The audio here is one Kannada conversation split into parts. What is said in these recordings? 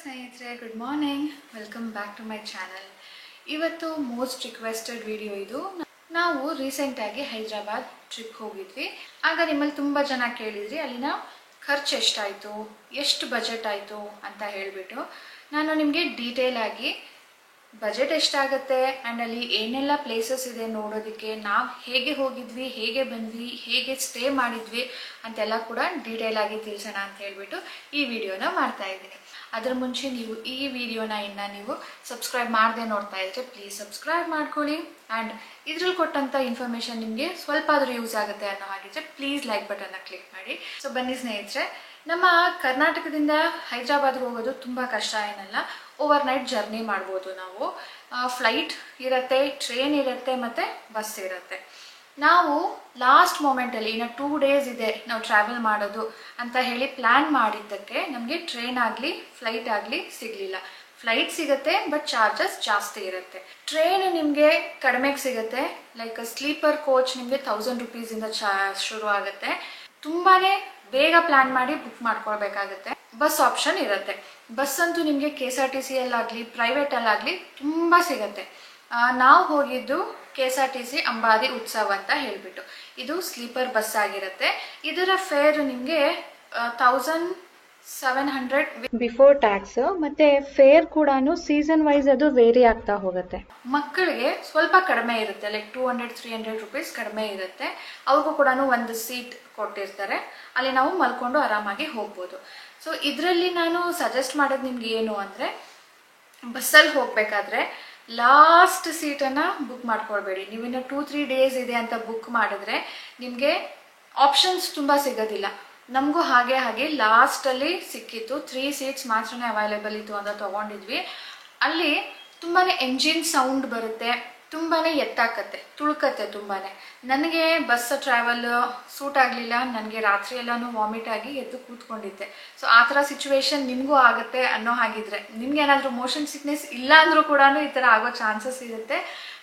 ಸ್ನೇಹಿತರೆ, good morning. Welcome back to my channel. ಇವತ್ತು ಮೋಸ್ಟ್ ರಿಕ್ವೆಸ್ಟೆಡ್ ವಿಡಿಯೋ ಇದು. ನಾವು ರೀಸೆಂಟಾಗಿ ಹೈದರಾಬಾದ್ ಟ್ರಿಪ್ ಹೋಗಿದ್ವಿ. ಆಗ ನಿಮ್ಮಲ್ಲಿ ತುಂಬ ಜನ ಕೇಳಿದ್ರಿ ಅಲ್ಲಿನ ಖರ್ಚು ಎಷ್ಟಾಯಿತು, ಎಷ್ಟು ಬಜೆಟ್ ಆಯಿತು ಅಂತ ಹೇಳಿಬಿಟ್ಟು ನಾನು ನಿಮಗೆ ಡೀಟೇಲ್ ಆಗಿ ಬಜೆಟ್ ಎಷ್ಟಾಗುತ್ತೆ ಆ್ಯಂಡ್ ಅಲ್ಲಿ ಏನೆಲ್ಲ ಪ್ಲೇಸಸ್ ಇದೆ ನೋಡೋದಕ್ಕೆ, ನಾವು ಹೇಗೆ ಹೋಗಿದ್ವಿ, ಹೇಗೆ ಬಂದ್ವಿ, ಹೇಗೆ ಸ್ಟೇ ಮಾಡಿದ್ವಿ ಅಂತೆಲ್ಲ ಕೂಡ ಡೀಟೇಲ್ ಆಗಿ ತಿಳಿಸೋಣ ಅಂತ ಹೇಳ್ಬಿಟ್ಟು ಈ ವಿಡಿಯೋನ ಮಾಡ್ತಾ ಇದ್ದೀನಿ. ಅದರ ಮುಂಚೆ ನೀವು ಈ ವಿಡಿಯೋನ ಇನ್ನು ನೀವು ಸಬ್ಸ್ಕ್ರೈಬ್ ಮಾಡದೆ ನೋಡ್ತಾ ಇದ್ರೆ ಪ್ಲೀಸ್ ಸಬ್ಸ್ಕ್ರೈಬ್ ಮಾಡ್ಕೊಳ್ಳಿ. ಆ್ಯಂಡ್ ಇದ್ರಲ್ಲಿ ಕೊಟ್ಟಂಥ ಇನ್ಫಾರ್ಮೇಷನ್ ನಿಮಗೆ ಸ್ವಲ್ಪ ಆದರೂ ಯೂಸ್ ಆಗುತ್ತೆ ಅನ್ನೋ ಹಾಗಿದ್ರೆ ಪ್ಲೀಸ್ ಲೈಕ್ ಬಟನ್ನ ಕ್ಲಿಕ್ ಮಾಡಿ. ಸೊ ಬನ್ನಿ ಸ್ನೇಹಿತರೆ, ನಮ್ಮ ಕರ್ನಾಟಕದಿಂದ ಹೈದರಾಬಾದ್ಗೆ ಹೋಗೋದು ತುಂಬ ಕಷ್ಟ ಏನಲ್ಲ. ಓವರ್ ನೈಟ್ ಜರ್ನಿ ಮಾಡ್ಬೋದು ನಾವು. ಫ್ಲೈಟ್ ಇರುತ್ತೆ, ಟ್ರೈನ್ ಇರುತ್ತೆ ಮತ್ತು ಬಸ್ ಇರುತ್ತೆ. ನಾವು ಲಾಸ್ಟ್ ಮೂಮೆಂಟಲ್ಲಿ ಇನ್ನು 2 days ಇದೆ ನಾವು ಟ್ರಾವೆಲ್ ಮಾಡೋದು ಅಂತ ಹೇಳಿ ಪ್ಲ್ಯಾನ್ ಮಾಡಿದ್ದಕ್ಕೆ ನಮಗೆ ಟ್ರೈನ್ ಆಗಲಿ ಫ್ಲೈಟ್ ಆಗಲಿ ಸಿಗಲಿಲ್ಲ. ಫ್ಲೈಟ್ ಸಿಗುತ್ತೆ ಬಟ್ ಚಾರ್ಜಸ್ ಜಾಸ್ತಿ ಇರುತ್ತೆ. ಟ್ರೈನ್ ನಿಮಗೆ ಕಡಿಮೆಗೆ ಸಿಗುತ್ತೆ. ಲೈಕ್ ಸ್ಲೀಪರ್ ಕೋಚ್ ನಿಮಗೆ 1000 rupees ಶುರು ಆಗುತ್ತೆ. ತುಂಬಾ ಬೇಗ ಪ್ಲ್ಯಾನ್ ಮಾಡಿ ಬುಕ್ ಮಾಡ್ಕೊಳ್ಬೇಕಾಗುತ್ತೆ. ಬಸ್ ಆಪ್ಷನ್ ಇರುತ್ತೆ. ಬಸ್ ಅಂತೂ ನಿಮಗೆ KSRTC ಅಲ್ಲಾಗಲಿ ಪ್ರೈವೇಟಲ್ಲಾಗಲಿ ತುಂಬ ಸಿಗುತ್ತೆ. ನಾವು ಹೋಗಿದ್ದು KSRTC ಅಂಬಾರಿ ಉತ್ಸವ ಅಂತ ಹೇಳಿಬಿಟ್ಟು. ಇದು ಸ್ಲೀಪರ್ ಬಸ್ ಆಗಿರುತ್ತೆ. ಇದರ ಫೇರ್ ನಿಮಗೆ 1700 ಬಿಫೋರ್ ಟ್ಯಾಕ್ಸ್. ಮತ್ತೆ ಫೇರ್ ಕೂಡ ಸೀಸನ್ ವೈಸ್ ಅದು ವೇರಿ ಆಗ್ತಾ ಹೋಗುತ್ತೆ. ಮಕ್ಕಳಿಗೆ ಸ್ವಲ್ಪ ಕಡಿಮೆ ಇರುತ್ತೆ, ಲೈಕ್ 200-300 rupees ಕಡಿಮೆ ಇರುತ್ತೆ. ಅವ್ರಿಗೂ ಕೂಡ ಒಂದು ಸೀಟ್ ಕೊಟ್ಟಿರ್ತಾರೆ, ಅಲ್ಲಿ ನಾವು ಮಲ್ಕೊಂಡು ಆರಾಮಾಗಿ ಹೋಗ್ಬೋದು. ಸೊ ಇದರಲ್ಲಿ ನಾನು ಸಜೆಸ್ಟ್ ಮಾಡೋದು ನಿಮ್ಗೆ ಏನು ಅಂದರೆ, ಬಸ್ಸಲ್ಲಿ ಹೋಗಬೇಕಾದ್ರೆ ಲಾಸ್ಟ್ ಸೀಟನ್ನು ಬುಕ್ ಮಾಡ್ಕೊಳ್ಬೇಡಿ. ನೀವಿನ್ನು 2-3 days ಇದೆ ಅಂತ ಬುಕ್ ಮಾಡಿದ್ರೆ ನಿಮಗೆ ಆಪ್ಷನ್ಸ್ ತುಂಬ ಸಿಗೋದಿಲ್ಲ. ನಮಗೂ ಹಾಗೆ ಲಾಸ್ಟಲ್ಲಿ ಸಿಕ್ಕಿತ್ತು. 3 seats ಮಾತ್ರನೇ ಅವೈಲೇಬಲ್ ಇತ್ತು ಅಂತ ತೊಗೊಂಡಿದ್ವಿ. ಅಲ್ಲಿ ತುಂಬಾ ಎಂಜಿನ್ ಸೌಂಡ್ ಬರುತ್ತೆ, ತುಂಬಾ ಎತ್ತಾಕತ್ತೆ, ತುಳ್ಕತ್ತೆ ತುಂಬಾ. ನನಗೆ ಬಸ್ ಟ್ರಾವೆಲ್ ಸೂಟ್ ಆಗಲಿಲ್ಲ. ನನಗೆ ರಾತ್ರಿ ಎಲ್ಲನೂ ವಾಮಿಟ್ ಆಗಿ ಎದ್ದು ಕೂತ್ಕೊಂಡಿದ್ದೆ. ಸೊ ಆ ಥರ ಸಿಚುವೇಶನ್ ನಿಮಗೂ ಆಗುತ್ತೆ ಅನ್ನೋ ಹಾಗಿದ್ರೆ, ನಿಮ್ಗೆ ಏನಾದರೂ ಮೋಷನ್ ಸಿಕ್ನೆಸ್ ಇಲ್ಲ ಅಂದರೂ ಕೂಡ ಈ ಥರ ಆಗೋ ಚಾನ್ಸಸ್ ಇರುತ್ತೆ.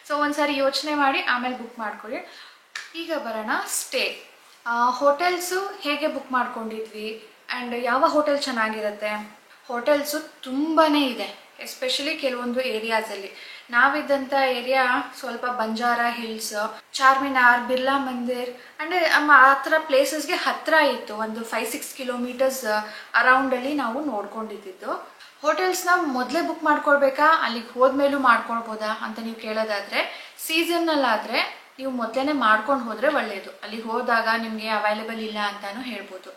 ಸೊ ಒಂದ್ಸಾರಿ ಯೋಚನೆ ಮಾಡಿ ಆಮೇಲೆ ಬುಕ್ ಮಾಡ್ಕೊಳ್ಳಿ. ಈಗ ಬರೋಣ ಸ್ಟೇ. ಹೋಟೆಲ್ಸು ಹೇಗೆ ಬುಕ್ ಮಾಡ್ಕೊಂಡಿದ್ವಿ ಆ್ಯಂಡ್ ಯಾವ ಹೋಟೆಲ್ ಚೆನ್ನಾಗಿರುತ್ತೆ. ಹೋಟೆಲ್ಸು ತುಂಬಾ ಇದೆ, ಎಸ್ಪೆಷಲಿ ಕೆಲವೊಂದು ಏರಿಯಾಸಲ್ಲಿ. ನಾವಿದ್ದಂಥ ಏರಿಯಾ ಸ್ವಲ್ಪ ಬಂಜಾರ ಹಿಲ್ಸ್, ಚಾರ್ಮಿನಾರ್, ಬಿರ್ಲಾ ಮಂದಿರ್ ಅಂದರೆ ಆ ಥರ ಪ್ಲೇಸಸ್ಗೆ ಹತ್ತಿರ ಇತ್ತು. ಒಂದು 5-6 kilometers ಅರೌಂಡಲ್ಲಿ ನಾವು ನೋಡ್ಕೊಂಡಿದ್ದು. ಹೋಟೆಲ್ಸ್ನ ಮೊದಲೇ ಬುಕ್ ಮಾಡ್ಕೊಳ್ಬೇಕಾ, ಅಲ್ಲಿಗೆ ಹೋದ್ಮೇಲೂ ಮಾಡ್ಕೊಳ್ಬೋದಾ ಅಂತ ನೀವು ಕೇಳೋದಾದರೆ, ಸೀಸನ್ನಲ್ಲಾದರೆ ನೀವು ಮೊದಲೇ ಮಾಡ್ಕೊಂಡು ಹೋದರೆ ಒಳ್ಳೆಯದು. ಅಲ್ಲಿ ಹೋದಾಗ ನಿಮಗೆ ಅವೈಲೇಬಲ್ ಇಲ್ಲ ಅಂತಾನು ಹೇಳ್ಬೋದು.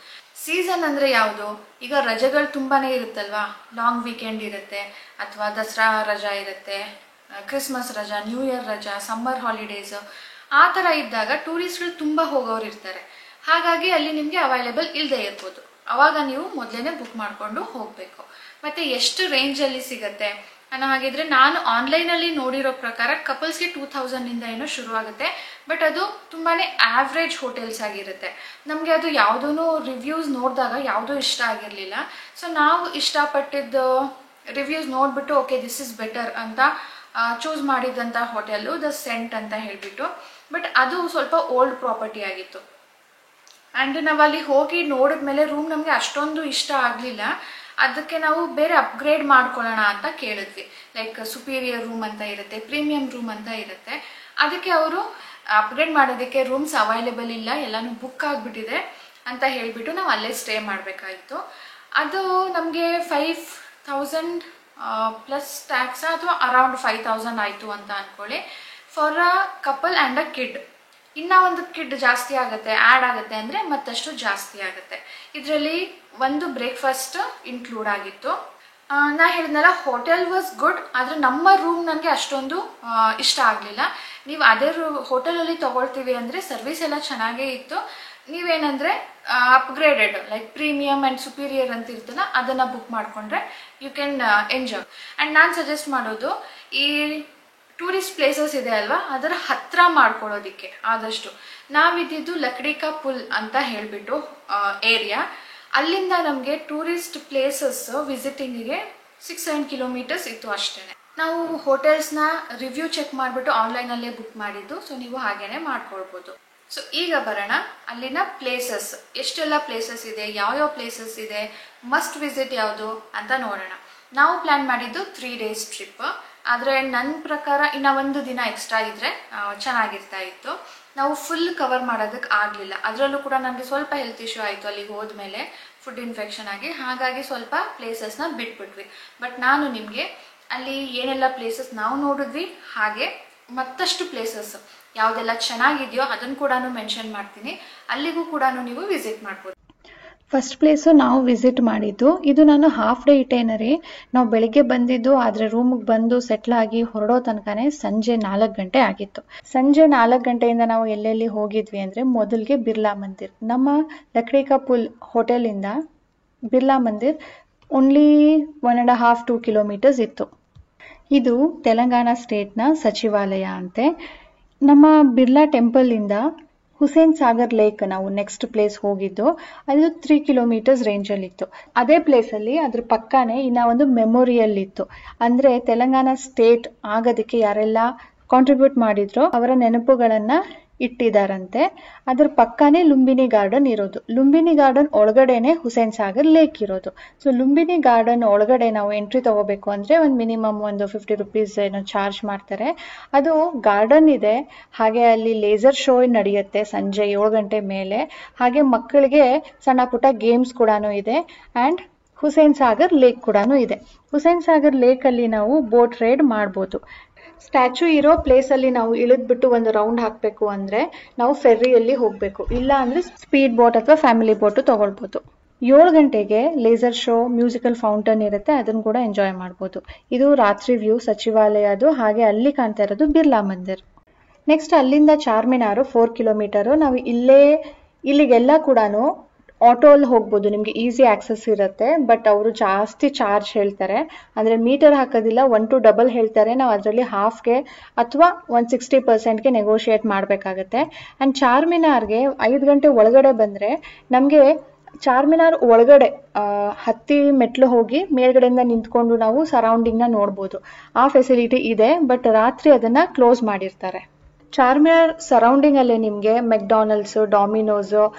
ಸೀಸನ್ ಅಂದರೆ ಯಾವುದು? ಈಗ ರಜೆಗಳು ತುಂಬಾ ಇರುತ್ತಲ್ವಾ. ಲಾಂಗ್ ವೀಕೆಂಡ್ ಇರುತ್ತೆ, ಅಥವಾ ದಸರಾ ರಜಾ ಇರುತ್ತೆ, ಕ್ರಿಸ್ಮಸ್ ರಜಾ, ನ್ಯೂ ಇಯರ್ ರಜಾ, ಸಮ್ಮರ್ ಹಾಲಿಡೇಸು, ಆ ಥರ ಇದ್ದಾಗ ಟೂರಿಸ್ಟ್ಗಳು ತುಂಬ ಹೋಗೋರು ಇರ್ತಾರೆ. ಹಾಗಾಗಿ ಅಲ್ಲಿ ನಿಮಗೆ ಅವೈಲೇಬಲ್ ಇಲ್ಲದೆ ಇರ್ಬೋದು. ಆವಾಗ ನೀವು ಮೊದಲೇ ಬುಕ್ ಮಾಡಿಕೊಂಡು ಹೋಗಬೇಕು. ಮತ್ತು ಎಷ್ಟು ರೇಂಜಲ್ಲಿ ಸಿಗುತ್ತೆ ಅನ್ನೋ ಹಾಗಿದ್ರೆ, ನಾನು ಆನ್ಲೈನಲ್ಲಿ ನೋಡಿರೋ ಪ್ರಕಾರ ಕಪಲ್ಸ್ಗೆ 2000 ಏನೋ ಶುರುವಾಗುತ್ತೆ. ಬಟ್ ಅದು ತುಂಬಾ ಆವ್ರೇಜ್ ಹೋಟೆಲ್ಸ್ ಆಗಿರುತ್ತೆ. ನಮಗೆ ಅದು ಯಾವುದೂ ರಿವ್ಯೂಸ್ ನೋಡಿದಾಗ ಯಾವುದೂ ಇಷ್ಟ ಆಗಿರಲಿಲ್ಲ. ಸೊ ನಾವು ಇಷ್ಟಪಟ್ಟಿದ್ದು ರಿವ್ಯೂಸ್ ನೋಡಿಬಿಟ್ಟು ಓಕೆ ದಿಸ್ ಇಸ್ ಬೆಟರ್ ಅಂತ ಚೂಸ್ ಮಾಡಿದಂಥ ಹೋಟೆಲ್ಲು ದ ಸೆಂಟ್ ಅಂತ ಹೇಳಿಬಿಟ್ಟು. ಬಟ್ ಅದು ಸ್ವಲ್ಪ ಓಲ್ಡ್ ಪ್ರಾಪರ್ಟಿ ಆಗಿತ್ತು. ಆ್ಯಂಡ್ ನಾವು ಅಲ್ಲಿ ಹೋಗಿ ನೋಡಿದ್ಮೇಲೆ ರೂಮ್ ನಮಗೆ ಅಷ್ಟೊಂದು ಇಷ್ಟ ಆಗಲಿಲ್ಲ. ಅದಕ್ಕೆ ನಾವು ಬೇರೆ ಅಪ್ಗ್ರೇಡ್ ಮಾಡ್ಕೊಳ್ಳೋಣ ಅಂತ ಕೇಳಿದ್ವಿ. ಲೈಕ್ ಸುಪೀರಿಯರ್ ರೂಮ್ ಅಂತ ಇರುತ್ತೆ, ಪ್ರೀಮಿಯಂ ರೂಮ್ ಅಂತ ಇರುತ್ತೆ. ಅದಕ್ಕೆ ಅವರು ಅಪ್ಗ್ರೇಡ್ ಮಾಡೋದಕ್ಕೆ ರೂಮ್ಸ್ ಅವೈಲೇಬಲ್ ಇಲ್ಲ, ಎಲ್ಲನೂ ಬುಕ್ ಆಗಿಬಿಟ್ಟಿದೆ ಅಂತ ಹೇಳಿಬಿಟ್ಟು ನಾವು ಅಲ್ಲೇ ಸ್ಟೇ ಮಾಡಬೇಕಾಯಿತು. ಅದು ನಮಗೆ 5000 ಪ್ಲಸ್ ಟ್ಯಾಕ್ಸ್ ಅಥವಾ ಅರೌಂಡ್ 5000 ಆಯಿತು ಅಂತ ಅಂದ್ಕೊಳ್ಳಿ. For a couple and a kid. ಇನ್ನೂ ಒಂದು ಕಿಡ್ ಜಾಸ್ತಿ ಆಗುತ್ತೆ, ಆ್ಯಡ್ ಆಗುತ್ತೆ ಅಂದರೆ ಮತ್ತಷ್ಟು ಜಾಸ್ತಿ ಆಗುತ್ತೆ. ಇದರಲ್ಲಿ ಒಂದು ಬ್ರೇಕ್ಫಾಸ್ಟ್ ಇನ್ಕ್ಲೂಡ್ ಆಗಿತ್ತು. ನಾ ಹೇಳಿದ್ನಲ್ಲ, ಹೋಟೆಲ್ ವಾಸ್ ಗುಡ್, ಆದರೆ ನಮ್ಮ ರೂಮ್ ನನಗೆ ಅಷ್ಟೊಂದು ಇಷ್ಟ ಆಗಲಿಲ್ಲ. ನೀವು ಅದೇ ಹೋಟೆಲಲ್ಲಿ ತೊಗೊಳ್ತೀವಿ ಅಂದರೆ ಸರ್ವಿಸ್ ಎಲ್ಲ ಚೆನ್ನಾಗೇ ಇತ್ತು. ನೀವೇನಂದರೆ upgraded like premium and superior ಅಂತ ಇರ್ತಲ್ಲ, ಅದನ್ನು ಬುಕ್ ಮಾಡಿಕೊಂಡ್ರೆ ಯು ಕ್ಯಾನ್ ಎಂಜಾಯ್. ಆ್ಯಂಡ್ ನಾನು ಸಜೆಸ್ಟ್ ಮಾಡೋದು, ಈ ಟೂರಿಸ್ಟ್ ಪ್ಲೇಸಸ್ ಇದೆ ಅಲ್ವಾ, ಅದರ ಹತ್ತಿರ ಮಾಡ್ಕೊಳ್ಳೋದಿಕ್ಕೆ ಆದಷ್ಟು. ನಾವಿದ್ದಿದ್ದು ಲಕ್ಡಿಕಾ ಪುಲ್ ಅಂತ ಹೇಳಿಬಿಟ್ಟು ಏರಿಯಾ. ಅಲ್ಲಿಂದ ನಮಗೆ ಟೂರಿಸ್ಟ್ ಪ್ಲೇಸಸ್ ವಿಸಿಟಿಂಗಿಗೆ 6-7 kilometers ಇತ್ತು ಅಷ್ಟೇ. ನಾವು ಹೋಟೆಲ್ಸ್ನ ರಿವ್ಯೂ ಚೆಕ್ ಮಾಡಿಬಿಟ್ಟು ಆನ್ಲೈನಲ್ಲೇ ಬುಕ್ ಮಾಡಿದ್ದು. ಸೊ ನೀವು ಹಾಗೇನೆ ಮಾಡ್ಕೊಳ್ಬೋದು. ಸೊ ಈಗ ಬರೋಣ ಅಲ್ಲಿನ ಪ್ಲೇಸಸ್. ಎಷ್ಟೆಲ್ಲ ಪ್ಲೇಸಸ್ ಇದೆ, ಯಾವ್ಯಾವ ಪ್ಲೇಸಸ್ ಇದೆ, ಮಸ್ಟ್ ವಿಸಿಟ್ ಯಾವುದು ಅಂತ ನೋಡೋಣ. ನಾವು ಪ್ಲ್ಯಾನ್ ಮಾಡಿದ್ದು 3 days ಟ್ರಿಪ್. ಆದರೆ ನನ್ನ ಪ್ರಕಾರ ಇನ್ನು ಒಂದು ದಿನ ಎಕ್ಸ್ಟ್ರಾ ಇದ್ದರೆ ಚೆನ್ನಾಗಿರ್ತಾ ಇತ್ತು. ನಾವು ಫುಲ್ ಕವರ್ ಮಾಡೋದಕ್ಕೆ ಆಗಲಿಲ್ಲ. ಅದರಲ್ಲೂ ಕೂಡ ನನಗೆ ಸ್ವಲ್ಪ ಹೆಲ್ತ್ ಇಶ್ಯೂ ಆಯಿತು ಅಲ್ಲಿಗೆ ಹೋದ್ಮೇಲೆ, ಫುಡ್ ಇನ್ಫೆಕ್ಷನ್ ಆಗಿ. ಹಾಗಾಗಿ ಸ್ವಲ್ಪ ಪ್ಲೇಸಸ್ನ ಬಿಟ್ಬಿಟ್ವಿ. ಬಟ್ ನಾನು ನಿಮಗೆ ಅಲ್ಲಿ ಏನೆಲ್ಲ ಪ್ಲೇಸಸ್ ನಾವು ನೋಡಿದ್ವಿ, ಹಾಗೆ ಮತ್ತಷ್ಟು ಪ್ಲೇಸಸ್ ಯಾವುದೆಲ್ಲ ಚೆನ್ನಾಗಿದೆಯೋ ಅದನ್ನು ಕೂಡ ಮೆನ್ಷನ್ ಮಾಡ್ತೀನಿ. ಅಲ್ಲಿಗೂ ಕೂಡ ನೀವು ವಿಸಿಟ್ ಮಾಡ್ಬೋದು. ಫಸ್ಟ್ ಪ್ಲೇಸು ನಾವು ವಿಸಿಟ್ ಮಾಡಿದ್ದು, ಇದು ನಾನು ಹಾಫ್ ಡೇ ಇಟೇನರಿ. ನಾವು ಬೆಳಿಗ್ಗೆ ಬಂದಿದ್ದು, ಆದರೆ ರೂಮಿಗೆ ಬಂದು ಸೆಟ್ಲ್ ಆಗಿ ಹೊರಡೋ ತನಕನೇ ಸಂಜೆ 4 ಗಂಟೆ ಆಗಿತ್ತು. ಸಂಜೆ 4 ಗಂಟೆಯಿಂದ ನಾವು ಎಲ್ಲೆಲ್ಲಿ ಹೋಗಿದ್ವಿ ಅಂದರೆ, ಮೊದಲಿಗೆ ಬಿರ್ಲಾ ಮಂದಿರ್. ನಮ್ಮ ಲಕ್ಡಿ ಕಾ ಪುಲ್ ಹೋಟೆಲಿಂದ ಬಿರ್ಲಾ ಮಂದಿರ್ ಓನ್ಲಿ 1.5-2 ಕಿಲೋಮೀಟರ್ಸ್ ಇತ್ತು. ಇದು ತೆಲಂಗಾಣ ಸ್ಟೇಟ್ನ ಸಚಿವಾಲಯ ಅಂತೆ. ನಮ್ಮ ಬಿರ್ಲಾ ಟೆಂಪಲಿಂದ ಹುಸೇನ್ ಸಾಗರ್ ಲೇಕ್ ನಾವು ನೆಕ್ಸ್ಟ್ ಪ್ಲೇಸ್ ಹೋಗಿದ್ದು, ಅದು 3 ಕಿಲೋಮೀಟರ್ಸ್ ರೇಂಜಲ್ಲಿತ್ತು. ಅದೇ ಪ್ಲೇಸಲ್ಲಿ ಅದ್ರ ಪಕ್ಕನೇ ಇನ್ನ ಒಂದು ಮೆಮೋರಿಯಲ್ ಇತ್ತು. ಅಂದರೆ ತೆಲಂಗಾಣ ಸ್ಟೇಟ್ ಆಗೋದಕ್ಕೆ ಯಾರೆಲ್ಲ ಕಾಂಟ್ರಿಬ್ಯೂಟ್ ಮಾಡಿದ್ರೋ ಅವರ ನೆನಪುಗಳನ್ನ ಇಟ್ಟಿದ್ದಾರಂತೆ. ಅದ್ರ ಪಕ್ಕನೇ ಲುಂಬಿನಿ ಗಾರ್ಡನ್ ಇರೋದು. ಲುಂಬಿನಿ ಗಾರ್ಡನ್ ಒಳಗಡೆನೆ ಹುಸೇನ್ ಸಾಗರ್ ಲೇಕ್ ಇರೋದು. ಸೊ ಲುಂಬಿನಿ ಗಾರ್ಡನ್ ಒಳಗಡೆ ನಾವು ಎಂಟ್ರಿ ತಗೋಬೇಕು ಅಂದರೆ ಒಂದು ಮಿನಿಮಮ್ ಒಂದು 50 rupees ಏನೋ ಚಾರ್ಜ್ ಮಾಡ್ತಾರೆ. ಅದು ಗಾರ್ಡನ್ ಇದೆ, ಹಾಗೆ ಅಲ್ಲಿ ಲೇಸರ್ ಶೋ ನಡೆಯುತ್ತೆ ಸಂಜೆ 7 ಗಂಟೆ ಮೇಲೆ. ಹಾಗೆ ಮಕ್ಕಳಿಗೆ ಸಣ್ಣ ಪುಟ್ಟ ಗೇಮ್ಸ್ ಕೂಡ ಇದೆ. ಆ್ಯಂಡ್ ಹುಸೇನ್ ಸಾಗರ್ ಲೇಕ್ ಕೂಡ ಇದೆ. ಹುಸೇನ್ ಸಾಗರ್ ಲೇಕಲ್ಲಿ ನಾವು ಬೋಟ್ ರೈಡ್ ಮಾಡ್ಬೋದು. ಸ್ಟ್ಯಾಚ್ಯೂ ಇರೋ ಪ್ಲೇಸಲ್ಲಿ ನಾವು ಇಳಿದ್ಬಿಟ್ಟು ಒಂದು ರೌಂಡ್ ಹಾಕಬೇಕು ಅಂದರೆ ನಾವು ಫೆರ್ರಿಯಲ್ಲಿ ಹೋಗಬೇಕು. ಇಲ್ಲ ಅಂದರೆ ಸ್ಪೀಡ್ ಬೋಟ್ ಅಥವಾ ಫ್ಯಾಮಿಲಿ ಬೋಟು ತೊಗೊಳ್ಬೋದು. 7 ಗಂಟೆಗೆ ಲೇಸರ್ ಶೋ, ಮ್ಯೂಸಿಕಲ್ ಫೌಂಟನ್ ಇರುತ್ತೆ, ಅದನ್ನು ಕೂಡ ಎಂಜಾಯ್ ಮಾಡ್ಬೋದು. ಇದು ರಾತ್ರಿ ವ್ಯೂ ಸಚಿವಾಲಯದು. ಹಾಗೆ ಅಲ್ಲಿ ಕಾಣ್ತಾ ಇರೋದು ಬಿರ್ಲಾ ಮಂದಿರ್. ನೆಕ್ಸ್ಟ್ ಅಲ್ಲಿಂದ ಚಾರ್ಮಿನಾರು 4 ಕಿಲೋಮೀಟರು. ನಾವು ಇಲ್ಲಿಗೆಲ್ಲ ಕೂಡ ಆಟೋಲ್ಲಿ ಹೋಗ್ಬೋದು, ನಿಮಗೆ ಈಸಿ ಆಕ್ಸೆಸ್ ಇರುತ್ತೆ. ಬಟ್ ಅವರು ಜಾಸ್ತಿ ಚಾರ್ಜ್ ಹೇಳ್ತಾರೆ. ಅಂದರೆ ಮೀಟರ್ ಹಾಕೋದಿಲ್ಲ, 1 to double ಹೇಳ್ತಾರೆ. ನಾವು ಅದರಲ್ಲಿ ಹಾಫ್ಗೆ ಅಥವಾ 160%ಗೆ ನೆಗೋಷಿಯೇಟ್ ಮಾಡಬೇಕಾಗತ್ತೆ. ಆ್ಯಂಡ್ ಚಾರ್ಮಿನಾರ್ಗೆ 5 ಗಂಟೆ ಒಳಗಡೆ ಬಂದರೆ ನಮಗೆ ಚಾರ್ಮಿನಾರ್ ಒಳಗಡೆ ಹತ್ತಿ ಮೆಟ್ಲು ಹೋಗಿ ಮೇಲ್ಗಡೆಯಿಂದ ನಿಂತ್ಕೊಂಡು ನಾವು ಸರೌಂಡಿಂಗ್ನ ನೋಡ್ಬೋದು. ಆ ಫೆಸಿಲಿಟಿ ಇದೆ, ಬಟ್ ರಾತ್ರಿ ಅದನ್ನು ಕ್ಲೋಸ್ ಮಾಡಿರ್ತಾರೆ. ಚಾರ್ಮಿನಾರ್ ಸರೌಂಡಿಂಗ್ ಅಲ್ಲೇ ನಿಮಗೆ ಮೆಕ್ಡಾನಲ್ಡ್ಸ್, ಡಾಮಿನೋಸ್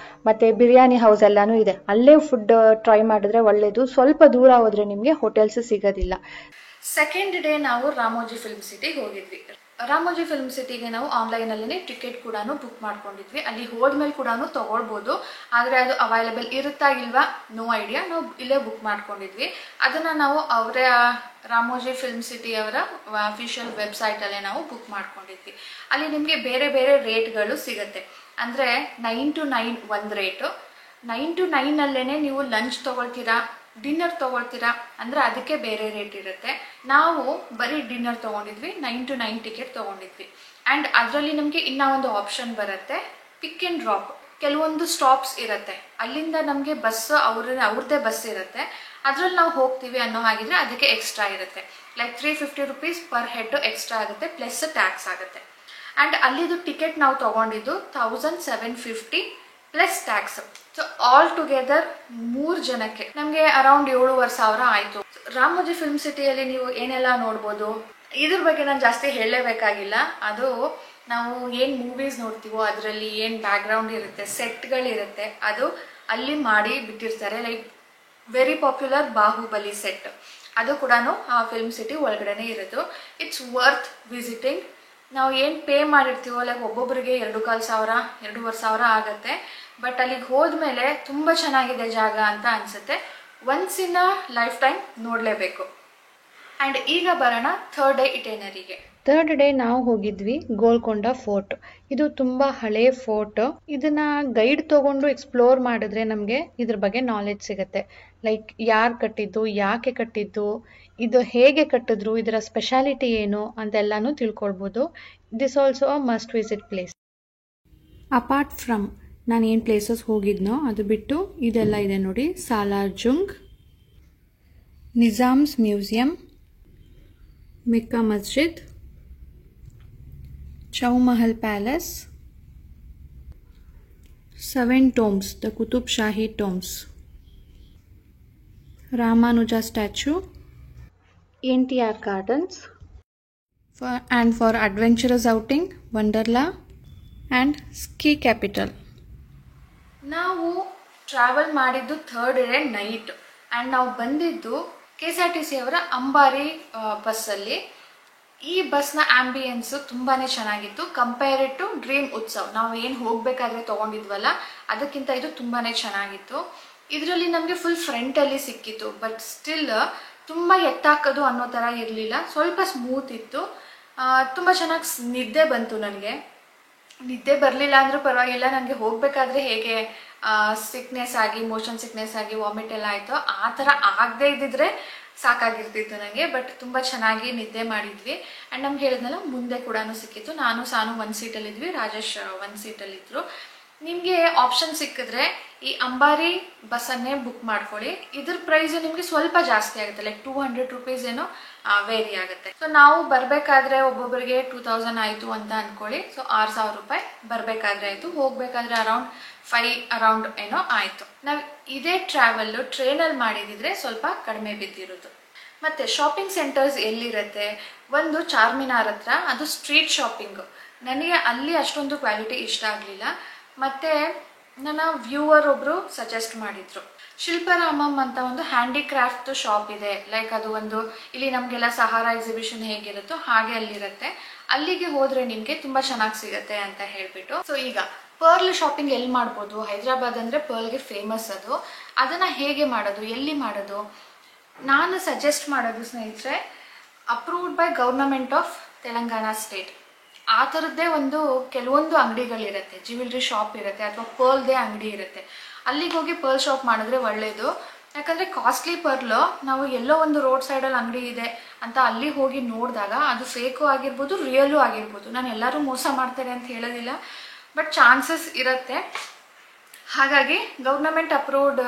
ಮತ್ತೆ ಬಿರಿಯಾನಿ ಹೌಸ್ ಎಲ್ಲಾನು ಇದೆ. ಅಲ್ಲೇ ಫುಡ್ ಟ್ರೈ ಮಾಡಿದ್ರೆ ಒಳ್ಳೇದು. ಸ್ವಲ್ಪ ದೂರ ಹೋದ್ರೆ ನಿಮಗೆ ಹೋಟೆಲ್ಸ್ ಸಿಗೋದಿಲ್ಲ. ಸೆಕೆಂಡ್ ಡೇ ನಾವು ರಾಮೋಜಿ ಫಿಲ್ಮ್ ಸಿಟಿಗೆ ಹೋಗಿದ್ವಿ. ರಾಮೋಜಿ ಫಿಲ್ಮ್ ಸಿಟಿಗೆ ನಾವು ಆನ್ಲೈನಲ್ಲೇ ಟಿಕೆಟ್ ಕೂಡ ಬುಕ್ ಮಾಡ್ಕೊಂಡಿದ್ವಿ. ಅಲ್ಲಿ ಹೋದ್ಮೇಲೆ ಕೂಡ ತೊಗೊಳ್ಬೋದು, ಆದರೆ ಅದು ಅವೈಲೇಬಲ್ ಇರುತ್ತಾ ಇಲ್ವಾ ನೋ ಐಡಿಯಾ. ನಾವು ಇಲ್ಲೇ ಬುಕ್ ಮಾಡ್ಕೊಂಡಿದ್ವಿ. ಅದನ್ನು ನಾವು ಅವರ ರಾಮೋಜಿ ಫಿಲ್ಮ್ ಸಿಟಿ ಅವರ ಅಫಿಷಿಯಲ್ ವೆಬ್ಸೈಟಲ್ಲೇ ನಾವು ಬುಕ್ ಮಾಡ್ಕೊಂಡಿದ್ವಿ. ಅಲ್ಲಿ ನಿಮಗೆ ಬೇರೆ ಬೇರೆ ರೇಟ್ಗಳು ಸಿಗುತ್ತೆ. ಅಂದರೆ 9 to 9 ಒಂದು ರೇಟು, 9 to 9 ನೀವು ಲಂಚ್ ತೊಗೊಳ್ತೀರಾ, ಡಿನ್ನರ್ ತೊಗೊಳ್ತೀರಾ ಅಂದರೆ ಅದಕ್ಕೆ ಬೇರೆ ರೇಟ್ ಇರುತ್ತೆ. ನಾವು ಬರೀ ಡಿನ್ನರ್ ತೊಗೊಂಡಿದ್ವಿ, 9 to 9 ಟಿಕೆಟ್ ತೊಗೊಂಡಿದ್ವಿ. ಆ್ಯಂಡ್ ಅದರಲ್ಲಿ ನಮಗೆ ಇನ್ನೂ ಒಂದು ಆಪ್ಷನ್ ಬರುತ್ತೆ, ಪಿಕ್ ಆ್ಯಂಡ್ ಡ್ರಾಪ್. ಕೆಲವೊಂದು ಸ್ಟಾಪ್ಸ್ ಇರುತ್ತೆ, ಅಲ್ಲಿಂದ ನಮಗೆ ಬಸ್ ಅವ್ರದ್ದೇ ಬಸ್ ಇರುತ್ತೆ, ಅದರಲ್ಲಿ ನಾವು ಹೋಗ್ತೀವಿ ಅನ್ನೋ ಹಾಗಿದ್ರೆ ಅದಕ್ಕೆ ಎಕ್ಸ್ಟ್ರಾ ಇರುತ್ತೆ. Like 350 rupees per head extra ಆಗುತ್ತೆ, ಪ್ಲಸ್ ಟ್ಯಾಕ್ಸ್ ಆಗುತ್ತೆ. ಆ್ಯಂಡ್ ಅಲ್ಲಿದು ಟಿಕೆಟ್ ನಾವು ತೊಗೊಂಡಿದ್ದು 1750 plus tax. So all together 3 ಜನಕ್ಕೆ ನಮಗೆ ಅರೌಂಡ್ 7,500 ಆಯಿತು. ರಾಮೋಜಿ ಫಿಲ್ಮ್ ಸಿಟಿಯಲ್ಲಿ ನೀವು ಏನೆಲ್ಲ ನೋಡ್ಬೋದು, ಇದ್ರ ಬಗ್ಗೆ ನಾನು ಜಾಸ್ತಿ ಹೇಳಲೇಬೇಕಾಗಿಲ್ಲ. ಅದು ನಾವು ಏನು ಮೂವೀಸ್ ನೋಡ್ತೀವೋ ಅದರಲ್ಲಿ ಏನು ಬ್ಯಾಕ್ಗ್ರೌಂಡ್ ಇರುತ್ತೆ, ಸೆಟ್ಗಳಿರುತ್ತೆ, ಅದು ಅಲ್ಲಿ ಮಾಡಿ ಬಿಟ್ಟಿರ್ತಾರೆ. Like very popular Baahubali set, ಅದು ಕೂಡ ಆ ಫಿಲ್ಮ್ ಸಿಟಿ ಒಳಗಡೆನೇ ಇರೋದು. It's worth visiting. ನಾವು ಏನು ಪೇ ಮಾಡಿರ್ತೀವೋ, ಲೈಕ್ ಒಬ್ಬೊಬ್ಬರಿಗೆ 2,500 2,500 ಆಗುತ್ತೆ. ಬಟ್ ಅಲ್ಲಿಗೆ ಹೋದ್ಮೇಲೆ ತುಂಬ ಚೆನ್ನಾಗಿದೆ ಜಾಗ ಅಂತ ಅನಿಸುತ್ತೆ. Once in a life time ನೋಡಲೇಬೇಕು. ಆ್ಯಂಡ್ ಈಗ ಬರೋಣ ಥರ್ಡ್ ಡೇ ಇಟೇನರಿಗೆ. ಥರ್ಡ್ ಡೇ ನಾವು ಹೋಗಿದ್ವಿ ಗೋಲ್ಕೊಂಡ ಫೋರ್ಟ್. ಇದು ತುಂಬ ಹಳೆ ಫೋರ್ಟ್. ಇದನ್ನ ಗೈಡ್ ತಗೊಂಡು ಎಕ್ಸ್ಪ್ಲೋರ್ ಮಾಡಿದ್ರೆ ನಮಗೆ ಇದ್ರ ಬಗ್ಗೆ ನಾಲೆಡ್ಜ್ ಸಿಗುತ್ತೆ. ಲೈಕ್ ಯಾರು ಕಟ್ಟಿದ್ದು, ಯಾಕೆ ಕಟ್ಟಿದ್ದು, ಇದು ಹೇಗೆ ಕಟ್ಟಿದ್ರು, ಇದರ ಸ್ಪೆಷಾಲಿಟಿ ಏನು ಅಂತೆಲ್ಲಾನು ತಿಳ್ಕೊಳ್ಬೋದು. This also a must visit place. Apart from ನಾನು ಏನು ಪ್ಲೇಸಸ್ ಹೋಗಿದ್ನೋ ಅದು ಬಿಟ್ಟು ಇದೆಲ್ಲ ಇದೆ ನೋಡಿ. Salar Jung, Nizam's museum, Mecca Masjid, Chowmahalla palace, 7 tombs, the Qutub Shahi tombs, Ramanuja statue, NTR gardens, for adventurous outing, Wonderla and ski capital. ನಾವು ಟ್ರಾವೆಲ್ ಮಾಡಿದ್ದು ಥರ್ಡ್ ಡೇ ನೈಟ್. ಆ್ಯಂಡ್ ನಾವು ಬಂದಿದ್ದು KSRTC ಅವರ ಅಂಬಾರಿ ಬಸ್ಸಲ್ಲಿ. ಈ ಬಸ್ನ ಆಂಬಿಯನ್ಸ್ ತುಂಬಾನೇ ಚೆನ್ನಾಗಿತ್ತು ಕಂಪೇರ್ಡ್ ಟು ಡ್ರೀಮ್ ಉತ್ಸವ್. ನಾವು ಏನು ಹೋಗ್ಬೇಕಾದ್ರೆ ತಗೊಂಡಿದ್ವಲ್ಲ ಅದಕ್ಕಿಂತ ಇದು ತುಂಬಾನೇ ಚೆನ್ನಾಗಿತ್ತು. ಇದರಲ್ಲಿ ನಮಗೆ ಫುಲ್ ಫ್ರಂಟಲ್ಲಿ ಸಿಕ್ಕಿತ್ತು, ಬಟ್ ಸ್ಟಿಲ್ ತುಂಬ ಎತ್ತಾಕೋದು ಅನ್ನೋ ಥರ ಇರಲಿಲ್ಲ, ಸ್ವಲ್ಪ ಸ್ಮೂತ್ ಇತ್ತು. ತುಂಬ ಚೆನ್ನಾಗಿ ನಿದ್ದೆ ಬಂತು ನನಗೆ. ನಿದ್ದೆ ಬರಲಿಲ್ಲ ಅಂದರೂ ಪರವಾಗಿಲ್ಲ, ನನಗೆ ಹೋಗಬೇಕಾದ್ರೆ ಹೇಗೆ ಸಿಕ್ನೆಸ್ ಆಗಿ ಮೋಷನ್ ಸಿಕ್ನೆಸ್ ಆಗಿ ವಾಮಿಟ್ ಎಲ್ಲ ಆಯಿತು ಆ ಥರ ಆಗದೆ ಇದ್ದಿದ್ರೆ ಸಾಕಾಗಿರ್ತಿತ್ತು ನನಗೆ. ಬಟ್ ತುಂಬ ಚೆನ್ನಾಗಿ ನಿದ್ದೆ ಮಾಡಿದ್ವಿ. ಆ್ಯಂಡ್ ನಮ್ಗೆ ಹೇಳಿದ್ನಲ್ಲ ಮುಂದೆ ಕೂಡ ಸಿಕ್ಕಿತ್ತು. ನಾನು ಸಾನು ಒಂದು ಸೀಟಲ್ಲಿದ್ವಿ, ರಾಜೇಶ್ ಒಂದು ಸೀಟಲ್ಲಿದ್ದರು. ನಿಮಗೆ ಆಪ್ಷನ್ ಸಿಕ್ಕಿದ್ರೆ ಈ ಅಂಬಾರಿ ಬಸ್ಸನ್ನೇ ಬುಕ್ ಮಾಡ್ಕೊಳ್ಳಿ. ಇದ್ರ ಪ್ರೈಸ್ ನಿಮಗೆ ಸ್ವಲ್ಪ ಜಾಸ್ತಿ ಆಗುತ್ತೆ, ಲೈಕ್ 200 ರೂಪೀಸ್ ಏನೋ ವೇರಿ ಆಗುತ್ತೆ. ಸೊ ನಾವು ಬರಬೇಕಾದ್ರೆ ಒಬ್ಬೊಬ್ಬರಿಗೆ 2000 ಆಯಿತು ಅಂತ ಅಂದ್ಕೊಳ್ಳಿ. ಸೊ 6000 ರೂಪಾಯಿ ಬರಬೇಕಾದ್ರೆ ಆಯಿತು, ಹೋಗಬೇಕಾದ್ರೆ ಅರೌಂಡ್ 5 ಏನೋ ಆಯಿತು. ನಾವು ಇದೇ ಟ್ರಾವೆಲ್ಲು ಟ್ರೈನಲ್ಲಿ ಮಾಡಿದಿದ್ರೆ ಸ್ವಲ್ಪ ಕಡಿಮೆ ಬಿದ್ದಿರೋದು. ಮತ್ತು ಶಾಪಿಂಗ್ ಸೆಂಟರ್ಸ್ ಎಲ್ಲಿರುತ್ತೆ, ಒಂದು ಚಾರ್ಮಿನಾರ್ ಹತ್ರ, ಅದು ಸ್ಟ್ರೀಟ್ ಶಾಪಿಂಗು. ನನಗೆ ಅಲ್ಲಿ ಅಷ್ಟೊಂದು ಕ್ವಾಲಿಟಿ ಇಷ್ಟ ಆಗಲಿಲ್ಲ. ಮತ್ತು ನನ್ನ ವ್ಯೂವರ್ ಒಬ್ಬರು ಸಜೆಸ್ಟ್ ಮಾಡಿದರು, ಶಿಲ್ಪರಾಮಮ್ ಅಂತ ಒಂದು ಹ್ಯಾಂಡಿಕ್ರಾಫ್ಟ್ ಶಾಪ್ ಇದೆ. ಲೈಕ್ ಅದು ಒಂದು ಇಲ್ಲಿ ನಮಗೆಲ್ಲ ಸಹಾರಾ ಎಕ್ಸಿಬಿಷನ್ ಹೇಗಿರುತ್ತೋ ಹಾಗೆ ಅಲ್ಲಿರುತ್ತೆ. ಅಲ್ಲಿಗೆ ಹೋದರೆ ನಿಮಗೆ ತುಂಬ ಚೆನ್ನಾಗಿ ಸಿಗುತ್ತೆ ಅಂತ ಹೇಳಿಬಿಟ್ಟು. ಸೊ ಈಗ ಪರ್ಲ್ ಶಾಪಿಂಗ್ ಎಲ್ಲಿ ಮಾಡ್ಬೋದು, ಹೈದರಾಬಾದ್ ಅಂದರೆ ಪರ್ಲ್ಗೆ ಫೇಮಸ್ ಅದು. ಅದನ್ನು ಹೇಗೆ ಮಾಡೋದು, ಎಲ್ಲಿ ಮಾಡೋದು, ನಾನು ಸಜೆಸ್ಟ್ ಮಾಡೋದು ಸ್ನೇಹಿತರೆ, approved by government of Telangana state ಆ ಥರದ್ದೇ ಕೆಲವೊಂದು ಅಂಗಡಿಗಳಿರುತ್ತೆ, ಜ್ಯುವೆಲ್ರಿ ಶಾಪ್ ಇರುತ್ತೆ ಅಥವಾ ಪರ್ಲ್ದೇ ಅಂಗಡಿ ಇರುತ್ತೆ. ಅಲ್ಲಿಗೆ ಹೋಗಿ ಪರ್ಲ್ ಶಾಪ್ ಮಾಡಿದ್ರೆ ಒಳ್ಳೆಯದು. ಯಾಕಂದರೆ ಕಾಸ್ಟ್ಲಿ ಪರ್ಲು ನಾವು ಎಲ್ಲೋ ಒಂದು ರೋಡ್ ಸೈಡಲ್ಲಿ ಅಂಗಡಿ ಇದೆ ಅಂತ ಅಲ್ಲಿ ಹೋಗಿ ನೋಡಿದಾಗ ಅದು ಫೇಕು ಆಗಿರ್ಬೋದು, ರಿಯಲು ಆಗಿರ್ಬೋದು. ನಾನು ಎಲ್ಲರೂ ಮೋಸ ಮಾಡ್ತಾರೆ ಅಂತ ಹೇಳೋದಿಲ್ಲ, ಬಟ್ ಚಾನ್ಸಸ್ ಇರುತ್ತೆ. ಹಾಗಾಗಿ ಗೌರ್ನಮೆಂಟ್ ಅಪ್ರೂವ್ಡ್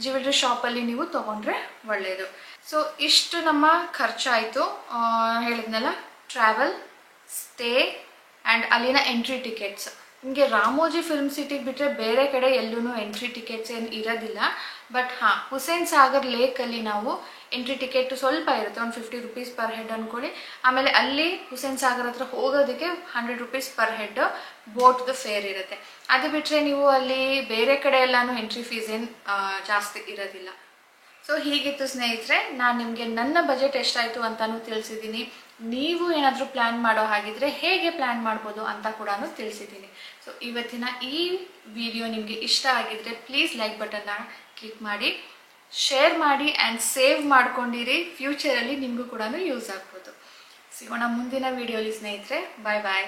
ಜ್ಯುವೆಲ್ರಿ ಶಾಪಲ್ಲಿ ನೀವು ತೊಗೊಂಡ್ರೆ ಒಳ್ಳೆಯದು. ಸೊ ಇಷ್ಟು ನಮ್ಮ ಖರ್ಚಾಯಿತು. ಹೇಳಿದ್ನಲ್ಲ, ಟ್ರಾವೆಲ್, ಸ್ಟೇ ಆ್ಯಂಡ್ ಅಲ್ಲಿನ ಎಂಟ್ರಿ ಟಿಕೆಟ್ಸ್. ನಿಮಗೆ ರಾಮೋಜಿ ಫಿಲ್ಮ್ ಸಿಟಿಗೆ ಬಿಟ್ಟರೆ ಬೇರೆ ಕಡೆ ಎಲ್ಲೂ ಎಂಟ್ರಿ ಟಿಕೆಟ್ಸ್ ಏನು ಇರೋದಿಲ್ಲ. ಬಟ್ ಹುಸೇನ್ ಸಾಗರ್ ಲೇಕಲ್ಲಿ ನಾವು ಎಂಟ್ರಿ ಟಿಕೆಟ್ ಸ್ವಲ್ಪ ಇರುತ್ತೆ, ಒಂದು 50 ರೂಪೀಸ್ ಪರ್ ಹೆಡ್ ಅಂದ್ಕೊಳ್ಳಿ. ಆಮೇಲೆ ಅಲ್ಲಿ ಹುಸೇನ್ ಸಾಗರ್ ಹತ್ರ ಹೋಗೋದಕ್ಕೆ 100 ರೂಪೀಸ್ ಪರ್ ಹೆಡ್ ಬೋಟ್ದು ಫೇರ್ ಇರುತ್ತೆ. ಅದು ಬಿಟ್ಟರೆ ನೀವು ಅಲ್ಲಿ ಬೇರೆ ಕಡೆ ಎಲ್ಲನೂ ಎಂಟ್ರಿ ಫೀಸ್ ಏನು ಜಾಸ್ತಿ ಇರೋದಿಲ್ಲ. ಸೊ ಹೀಗಿತ್ತು ಸ್ನೇಹಿತರೆ, ನಾನು ನಿಮಗೆ ನನ್ನ ಬಜೆಟ್ ಎಷ್ಟಾಯಿತು ಅಂತಲೂ ತಿಳಿಸಿದ್ದೀನಿ. ನೀವು ಏನಾದರೂ ಪ್ಲ್ಯಾನ್ ಮಾಡೋ ಹಾಗಿದ್ರೆ ಹೇಗೆ ಪ್ಲ್ಯಾನ್ ಮಾಡ್ಬೋದು ಅಂತ ಕೂಡ ತಿಳಿಸಿದ್ದೀನಿ. ಸೊ ಇವತ್ತಿನ ಈ ವಿಡಿಯೋ ನಿಮಗೆ ಇಷ್ಟ ಆಗಿದ್ರೆ ಪ್ಲೀಸ್ ಲೈಕ್ ಬಟನ್ನ ಕ್ಲಿಕ್ ಮಾಡಿ, ಶೇರ್ ಮಾಡಿ ಆ್ಯಂಡ್ ಸೇವ್ ಮಾಡ್ಕೊಂಡಿರಿ. ಫ್ಯೂಚರಲ್ಲಿ ನಿಮಗೂ ಕೂಡ ಯೂಸ್ ಆಗ್ಬೋದು. ಸಿಗೋಣ ಮುಂದಿನ ವಿಡಿಯೋಲಿ ಸ್ನೇಹಿತರೆ. ಬಾಯ್ ಬಾಯ್.